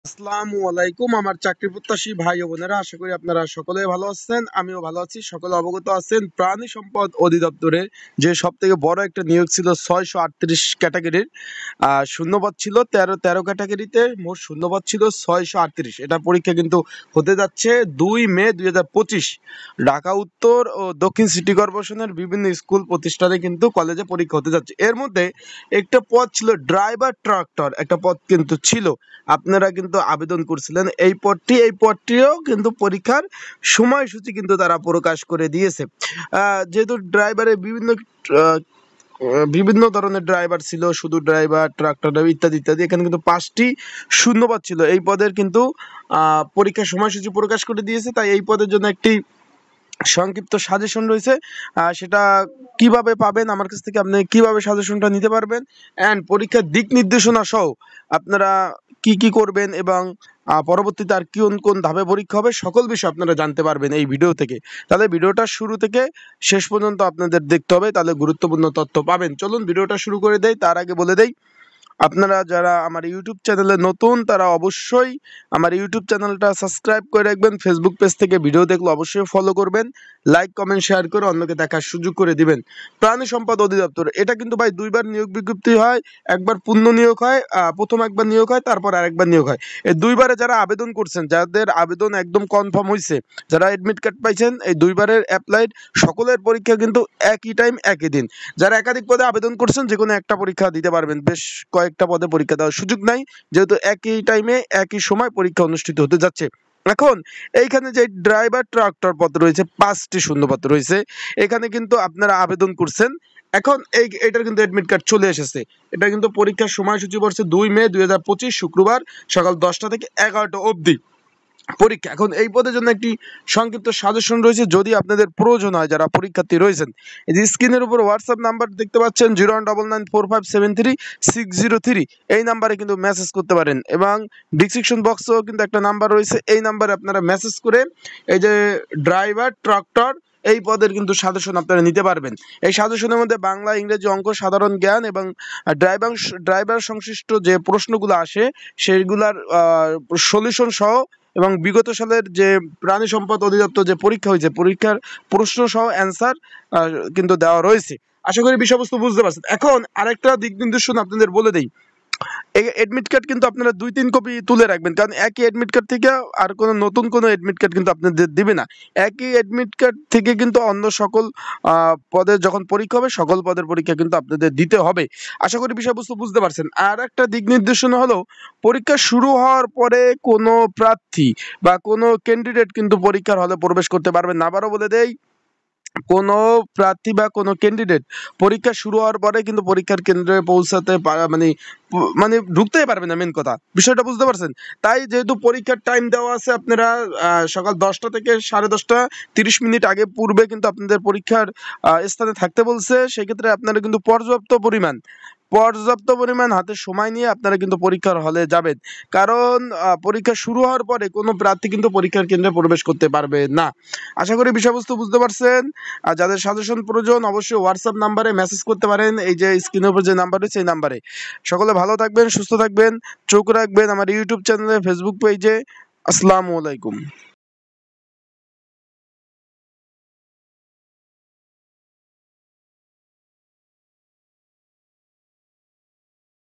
আসসালামু আলাইকুম আমার চাকরি প্রত্যাশী ভাই ও বোনেরা, আশা করি আপনারা সকলেই ভালো আছেন। আমিও ভালো আছি। সকলে অবগত আছেন প্রাণী সম্পদ অধিদপ্তরে যে সব থেকে বড় একটা নিয়োগ ছিল 638 ক্যাটাগরির। শূন্যপদ ছিল 13 ক্যাটাগরিতে, মোট শূন্যপদ ছিল 638। এটা পরীক্ষা কিন্তু হতে যাচ্ছে 2 মে 2025। ঢাকা উত্তর ও দক্ষিণ সিটি কর্পোরেশনের বিভিন্ন স্কুল প্রতিষ্ঠানে কিন্তু কলেজে পরীক্ষা হতে যাচ্ছে। এর মধ্যে একটা পদ ছিল ড্রাইভার ট্রাক্টর, একটা পদ কিন্তু ছিল। আপনারা কিন্তু আবেদন করছিলেন এই পদটিও কিন্তু পরীক্ষার সময়সূচি কিন্তু তারা প্রকাশ করে দিয়েছে। যেহেতু ড্রাইভারের বিভিন্ন ধরনের ড্রাইভার ছিল, শুধু ড্রাইভার, ট্রাক্টর ইত্যাদি ইত্যাদি। এখানে কিন্তু 5টি শূন্যপদ ছিল। এই পদের কিন্তু পরীক্ষার সময়সূচি প্রকাশ করে দিয়েছে, তাই এই পদের জন্য একটি সংক্ষিপ্ত সাজেশন রয়েছে। সেটা কিভাবে পাবেন, আমার কাছ থেকে আপনি কিভাবে সাজেশনটা নিতে পারবেন, অ্যান্ড পরীক্ষার দিক নির্দেশনা সহ আপনারা কি কি করবেন এবং পরবর্তীতে আর কোন কোন ধাপে পরীক্ষা হবে, সকল বিষয় আপনারা জানতে পারবেন এই ভিডিও থেকে। তাহলে ভিডিওটা শুরু থেকে শেষ পর্যন্ত আপনাদের দেখতে হবে, তাহলে গুরুত্বপূর্ণ তথ্য পাবেন। চলুন ভিডিওটা শুরু করে দেই। তার আগে বলে দেই, আপনারা যারা আমার ইউটিউব চ্যানেলে নতুন তারা অবশ্যই আমার ইউটিউব চ্যানেলটা সাবস্ক্রাইব করে রাখবেন। ফেসবুক পেজ থেকে ভিডিও দেখলে অবশ্যই ফলো করবেন, লাইক কমেন্ট শেয়ার করে অন্যকে দেখার সুযোগ করে দিবেন। প্রাণী সম্পদ অধিদপ্তর, এটা কিন্তু ভাই দুইবার নিয়োগ বিজ্ঞপ্তি হয়। একবার পূর্ণ নিয়োগ হয়, প্রথম একবার নিয়োগ হয়, তারপর আরেকবার নিয়োগ হয়। এই দুইবারে যারা আবেদন করছেন, যাদের আবেদন একদম কনফার্ম হয়েছে, যারা এডমিট কার্ড পাইছেন, এই দুইবারের অ্যাপ্লাইড সকলের পরীক্ষা কিন্তু একই টাইম একই দিন। যারা একাধিক পদে আবেদন করছেন, যে কোনো একটা পরীক্ষা দিতে পারবেন, বেশ কয়েকটা পদে পরীক্ষা দেওয়ার সুযোগ নাই, যেহেতু একই টাইমে একই সময় পরীক্ষা অনুষ্ঠিত হতে যাচ্ছে। এখন এইখানে যে ড্রাইভার ট্রাক্টর পদ রয়েছে, 5টি শূন্যপদ রয়েছে। এখানে কিন্তু আপনারা আবেদন করছেন। এখন এটার কিন্তু এডমিট কার্ড চলে এসেছে। এটা কিন্তু পরীক্ষার সময়সূচি পড়ছে 2 মে 2025 শুক্রবার সকাল 10টা থেকে 11টা অবধি পরীক্ষা। এখন এই পদের জন্য একটি সংক্ষিপ্ত সাজেশন রয়েছে, যদি আপনাদের প্রয়োজন হয়, যারা পরীক্ষার্থী রয়েছেন। এই যে স্ক্রিনের উপর হোয়াটসঅ্যাপ নাম্বার দেখতে পাচ্ছেন 01994573 এই নাম্বারে কিন্তু মেসেজ করতে পারেন, এবং ডিসক্রিপশন বক্সেও কিন্তু একটা নাম্বার রয়েছে, এই নাম্বারে আপনারা মেসেজ করে এই যে ড্রাইভার ট্রাক্টর এই পদের কিন্তু সাজেশন আপনারা নিতে পারবেন। এই সাজেশনের মধ্যে বাংলা, ইংরেজি, অঙ্ক, সাধারণ জ্ঞান এবং ড্রাইভার সংশ্লিষ্ট যে প্রশ্নগুলো আসে সেইগুলার সলিউশন সহ, এবং বিগত সালের যে প্রাণী সম্পদ অধিদপ্তর যে পরীক্ষা হয়েছে, পরীক্ষার প্রশ্ন সহ অ্যান্সার কিন্তু দেওয়া রয়েছে। আশা করি বিষয়বস্তু বুঝতে পারছেন। এখন আরেকটা দিক নির্দেশনা আপনাদের বলে দেই, এই এডমিট কার্ড কিন্তু আপনারা 2-3 কপি তুলে রাখবেন, কারণ একই এডমিট কার্ড থেকে আর কোনো নতুন কোনো এডমিট কার্ড কিন্তু আপনাদের দিবে না। একই এডমিট কার্ড থেকে কিন্তু অন্য সকল পদের যখন পরীক্ষা হবে, সকল পদের পরীক্ষা কিন্তু আপনাদের দিতে হবে। আশা করি বিষয়বস্তু বুঝতে পারছেন। আর একটা দিক নির্দেশনা হলো, পরীক্ষা শুরু হওয়ার পরে কোনো প্রার্থী বা কোনো ক্যান্ডিডেট কিন্তু পরীক্ষার হলে প্রবেশ করতে পারবেন না। আবারও বলে দেই, কোনো প্রার্থী বা কোনো ক্যান্ডিডেট পরীক্ষা শুরু হওয়ার পরে কিন্তু পরীক্ষার কেন্দ্রে পৌঁছাতে মানে মানে ঢুকতেই পারবে না। মেন কথা, বিষয়টা বুঝতে পারছেন। তাই যেহেতু পরীক্ষার টাইম দেওয়া আছে, আপনারা সকাল 10টা থেকে 10:30 30 মিনিট আগে পূর্বে কিন্তু আপনাদের পরীক্ষার স্থানে থাকতে বলছে। সেক্ষেত্রে আপনারা কিন্তু পর্যাপ্ত পরিমাণ হাতে সময় নিয়ে আপনারা কিন্তু পরীক্ষার হলে যাবেন, কারণ পরীক্ষা শুরু হওয়ার পরে কোনো প্রার্থী কিন্তু পরীক্ষার কেন্দ্রে প্রবেশ করতে পারবে না। আশা করি বিষয়বস্তু বুঝতে পারছেন। আর যাদের সাজেশন প্রয়োজন, অবশ্যই হোয়াটসঅ্যাপ নাম্বারে মেসেজ করতে পারেন, এই যে স্ক্রিনের উপর যে নাম্বার রয়েছে এই নাম্বারে। সকলে ভালো থাকবেন, সুস্থ থাকবেন, চোখ রাখবেন আমার ইউটিউব চ্যানেলে, ফেসবুক পেজে। আসসালামু আলাইকুম।